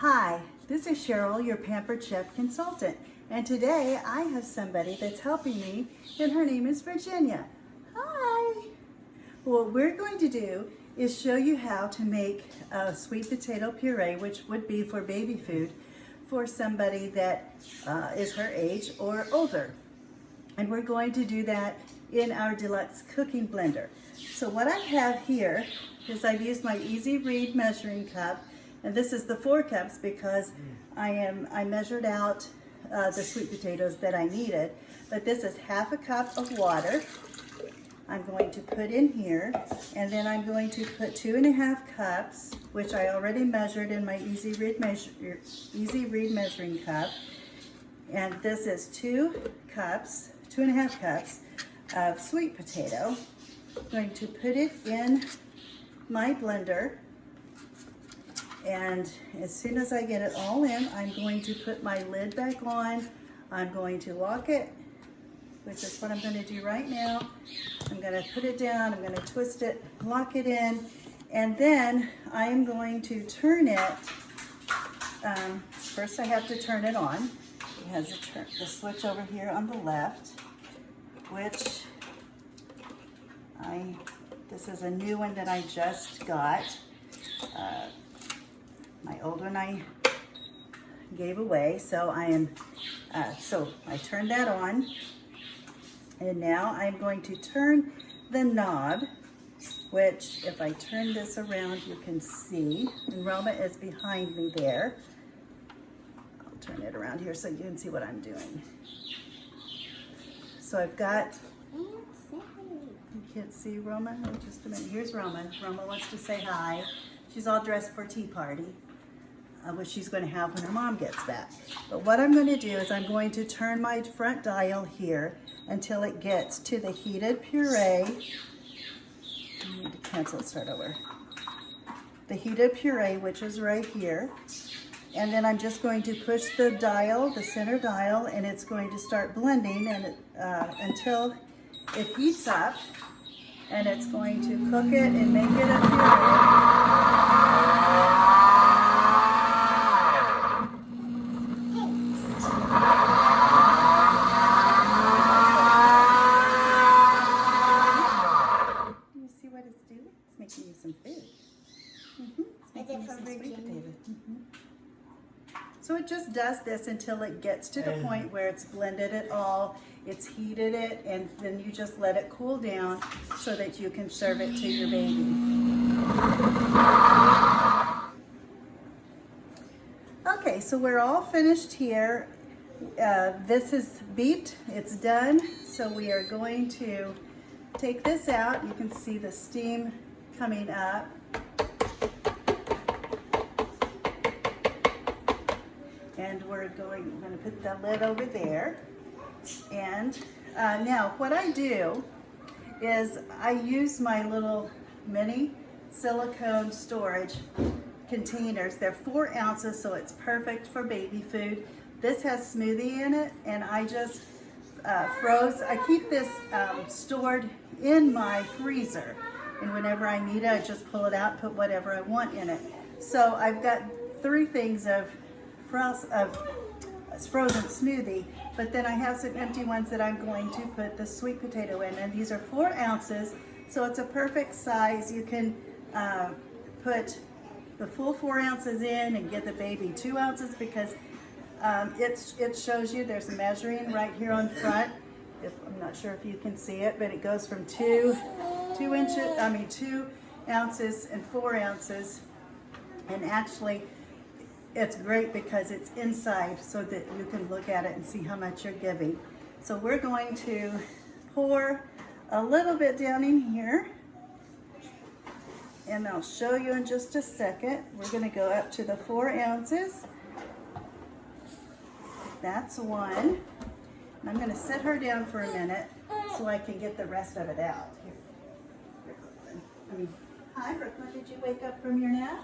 Hi, this is Cheryl, your Pampered Chef consultant, and today I have somebody that's helping me, and her name is Virginia. Hi! What we're going to do is show you how to make a sweet potato puree, which would be for baby food, for somebody that is her age or older. And we're going to do that in our deluxe cooking blender. So what I have here is I've used my Easy Read measuring cup, and this is the 4 cups because I measured out the sweet potatoes that I needed. But this is half a cup of water I'm going to put in here, and then I'm going to put 2.5 cups, which I already measured in my Easy Read measuring cup. And this is 2.5 cups of sweet potato. I'm going to put it in my blender, and as soon as I get it all in, I'm going to put my lid back on. I'm going to lock it, which is what I'm going to do right now. I'm going to put it down, I'm going to twist it, lock it in, and then I'm going to turn it. First I have to turn it on. It has the switch over here on the left, which this is a new one that I just got. My old one I gave away, so I turned that on, and now I'm going to turn the knob, which if I turn this around you can see, and Roma is behind me there. I'll turn it around here so you can see what I'm doing. So I've got, you can't see Roma? Oh, just a minute. Here's Roma. Roma wants to say hi. She's all dressed for tea party, which she's going to have when her mom gets back. But what I'm going to do is I'm going to turn my front dial here until it gets to the heated puree. I need to cancel it, start over. The heated puree, which is right here. And then I'm just going to push the dial, the center dial, and it's going to start blending and until it heats up, and it's going to cook it and make it a puree. Making you some food. It's making you some sweet potato. So it just does this until it gets to the point where it's blended it all, it's heated it, and then you just let it cool down so that you can serve it to your baby. Okay, so we're all finished here. This is beeped, it's done. So we are going to take this out. You can see the steam coming up. And we're going to put the lid over there. And now what I do is I use my little mini silicone storage containers. They're 4 ounces, so it's perfect for baby food. This has smoothie in it, and I just I keep this stored in my freezer. And whenever I need it, I just pull it out, put whatever I want in it. So I've got 3 things of frozen smoothie, but then I have some empty ones that I'm going to put the sweet potato in. And these are 4 ounces, so it's a perfect size. You can put the full 4 ounces in and give the baby 2 ounces because it shows you there's a measuring right here on front. I'm not sure if you can see it, but it goes from 2 ounces and 4 ounces. And actually, it's great because it's inside so that you can look at it and see how much you're giving. So we're going to pour a little bit down in here. And I'll show you in just a second. We're going to go up to the 4 ounces. That's 1. And I'm going to set her down for a minute so I can get the rest of it out. Here. Hi, Brooklyn. Did you wake up from your nap?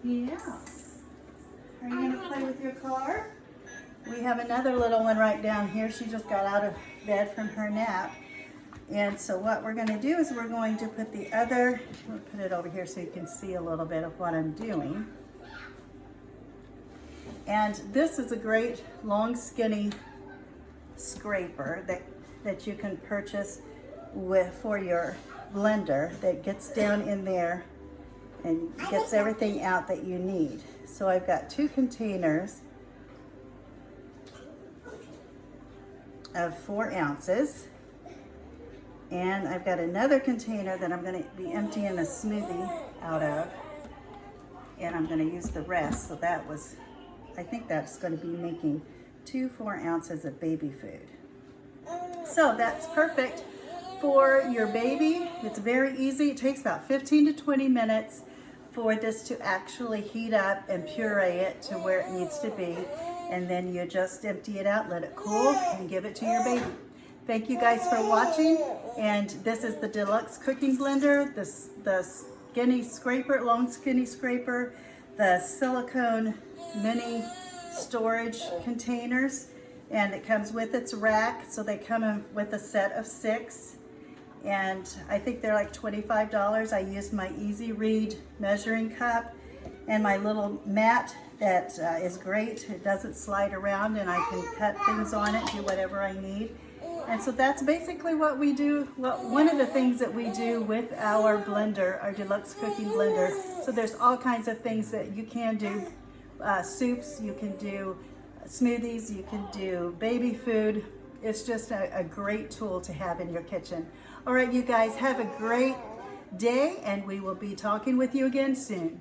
Yeah. Are you going to play with your car? We have another little one right down here. She just got out of bed from her nap. And so what we're going to do is we're going to put the other, we'll put it over here so you can see a little bit of what I'm doing. And this is a great long skinny scraper that you can purchase for your blender that gets down in there and gets everything out that you need. So I've got 2 containers of 4 ounces. And I've got another container that I'm going to be emptying a smoothie out of. And I'm going to use the rest. So I think that's going to be making 2 4 ounces of baby food. So that's perfect for your baby. It's very easy. It takes about 15 to 20 minutes for this to actually heat up and puree it to where it needs to be. And then you just empty it out, let it cool, and give it to your baby. Thank you guys for watching. And this is the Deluxe Cooking Blender, the skinny scraper, long skinny scraper, the silicone mini storage containers, and it comes with its rack. So they come in with a set of 6, and I think they're like $25. I used my Easy Read measuring cup and my little mat that is great. It doesn't slide around, and I can cut things on it, do whatever I need. And so that's basically what we do. Well, one of the things that we do with our blender, our Deluxe Cooking Blender. So there's all kinds of things that you can do. Soups, you can do smoothies, you can do baby food. It's just a great tool to have in your kitchen. All right, you guys, have a great day, and we will be talking with you again soon.